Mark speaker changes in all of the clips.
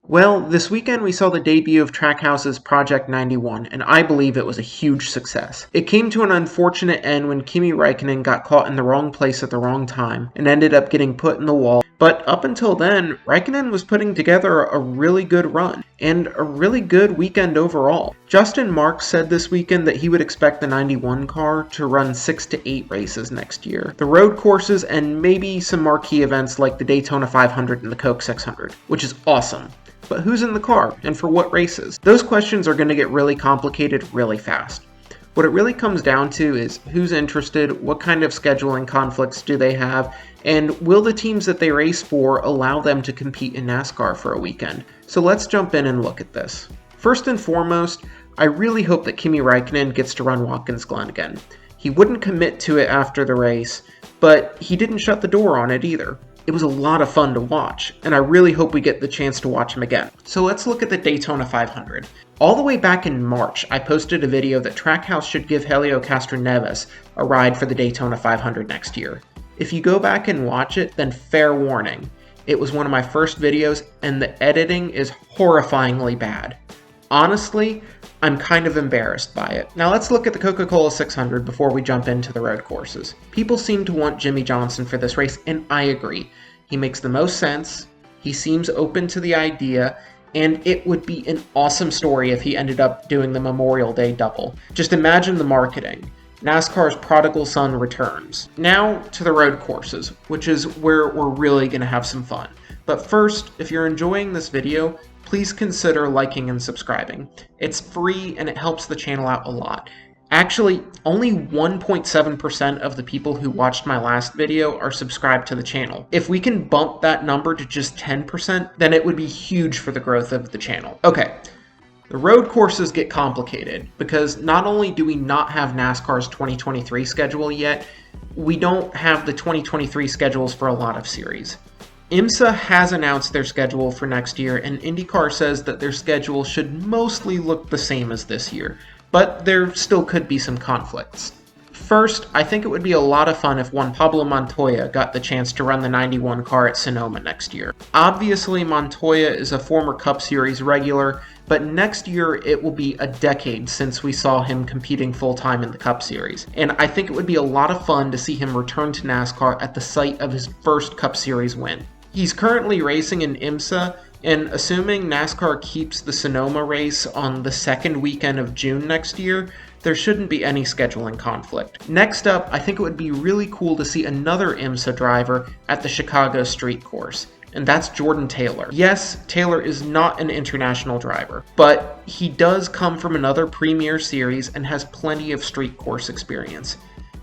Speaker 1: Well, this weekend we saw the debut of Trackhouse's Project 91, and I believe it was a huge success. It came to an unfortunate end when Kimi Räikkönen got caught in the wrong place at the wrong time and ended up getting put in the wall. But up until then, Räikkönen was putting together a really good run, and a really good weekend overall. Justin Marks said this weekend that he would expect the 91 car to run 6 to 8 races next year. The road courses and maybe some marquee events like the Daytona 500 and the Coke 600, which is awesome. But who's in the car, and for what races? Those questions are going to get really complicated really fast. What it really comes down to is who's interested, what kind of scheduling conflicts do they have, and will the teams that they race for allow them to compete in NASCAR for a weekend? So let's jump in and look at this. First and foremost, I really hope that Kimi Räikkönen gets to run Watkins Glen again. He wouldn't commit to it after the race, but he didn't shut the door on it either. It was a lot of fun to watch, and I really hope we get the chance to watch him again. So let's look at the Daytona 500. All the way back in March, I posted a video that Trackhouse should give Helio Castroneves a ride for the Daytona 500 next year. If you go back and watch it, then fair warning. It was one of my first videos, and the editing is horrifyingly bad. Honestly, I'm kind of embarrassed by it. Now let's look at the Coca-Cola 600 before we jump into the road courses. People seem to want Jimmy Johnson for this race, and I agree. He makes the most sense, he seems open to the idea, and it would be an awesome story if he ended up doing the Memorial Day double. Just imagine the marketing. NASCAR's prodigal son returns. Now to the road courses, which is where we're really going to have some fun. But first, if you're enjoying this video, please consider liking and subscribing. It's free and it helps the channel out a lot. Actually, only 1.7% of the people who watched my last video are subscribed to the channel. If we can bump that number to just 10%, then it would be huge for the growth of the channel. Okay, the road courses get complicated because not only do we not have NASCAR's 2023 schedule yet, we don't have the 2023 schedules for a lot of series. IMSA has announced their schedule for next year, and IndyCar says that their schedule should mostly look the same as this year, but there still could be some conflicts. First, I think it would be a lot of fun if Juan Pablo Montoya got the chance to run the 91 car at Sonoma next year. Obviously, Montoya is a former Cup Series regular, but next year it will be a decade since we saw him competing full-time in the Cup Series, and I think it would be a lot of fun to see him return to NASCAR at the site of his first Cup Series win. He's currently racing in IMSA, and assuming NASCAR keeps the Sonoma race on the second weekend of June next year, there shouldn't be any scheduling conflict. Next up, I think it would be really cool to see another IMSA driver at the Chicago street course, and that's Jordan Taylor. Yes, Taylor is not an international driver, but he does come from another premier series and has plenty of street course experience.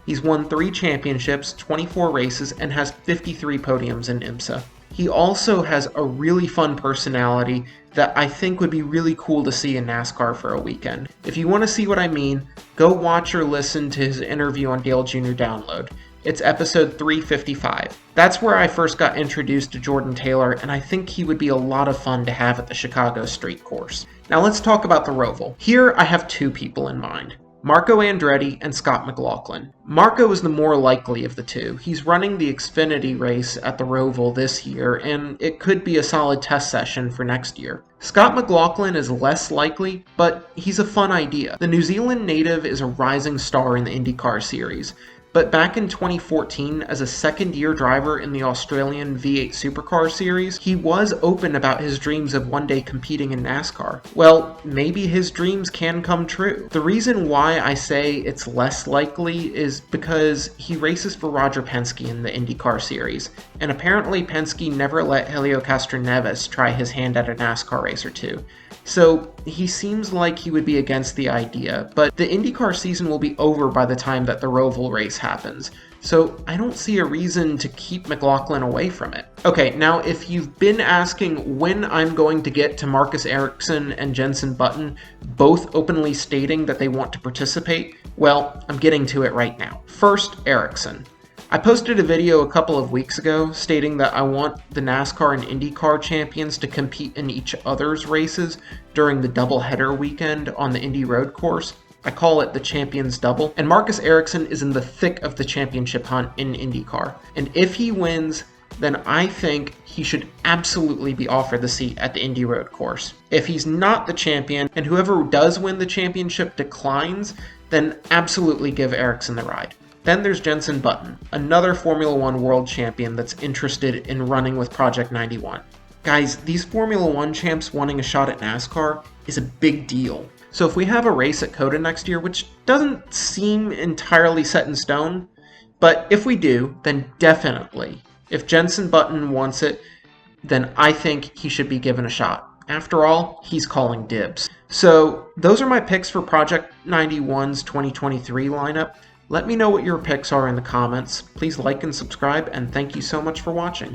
Speaker 1: He's won 3 championships, 24 races, and has 53 podiums in IMSA. He also has a really fun personality that I think would be really cool to see in NASCAR for a weekend. If you want to see what I mean, go watch or listen to his interview on Dale Jr. Download. It's episode 355. That's where I first got introduced to Jordan Taylor, and I think he would be a lot of fun to have at the Chicago street course. Now let's talk about the Roval. Here I have 2 people in mind. Marco Andretti and Scott McLaughlin. Marco is the more likely of the two. He's running the Xfinity race at the Roval this year, and it could be a solid test session for next year. Scott McLaughlin is less likely, but he's a fun idea. The New Zealand native is a rising star in the IndyCar series, but back in 2014, as a second-year driver in the Australian V8 Supercar series, he was open about his dreams of one day competing in NASCAR. Well, maybe his dreams can come true. The reason why I say it's less likely is because he races for Roger Penske in the IndyCar series, and apparently Penske never let Helio Castroneves try his hand at a NASCAR race or two. So he seems like he would be against the idea, but the IndyCar season will be over by the time that the Roval race happens, so I don't see a reason to keep McLaughlin away from it. Okay, now if you've been asking when I'm going to get to Marcus Ericsson and Jenson Button both openly stating that they want to participate, well, I'm getting to it right now. First, Ericsson. I posted a video a couple of weeks ago stating that I want the NASCAR and IndyCar champions to compete in each other's races during the doubleheader weekend on the Indy road course. I call it the Champions Double, and Marcus Ericsson is in the thick of the championship hunt in IndyCar. And if he wins, then I think he should absolutely be offered the seat at the Indy Road Course. If he's not the champion, and whoever does win the championship declines, then absolutely give Ericsson the ride. Then there's Jenson Button, another Formula One world champion that's interested in running with Project 91. Guys, these Formula One champs wanting a shot at NASCAR is a big deal. So if we have a race at COTA next year, which doesn't seem entirely set in stone, but if we do, then definitely. If Jenson Button wants it, then I think he should be given a shot. After all, he's calling dibs. So those are my picks for Project 91's 2023 lineup. Let me know what your picks are in the comments. Please like and subscribe, and thank you so much for watching.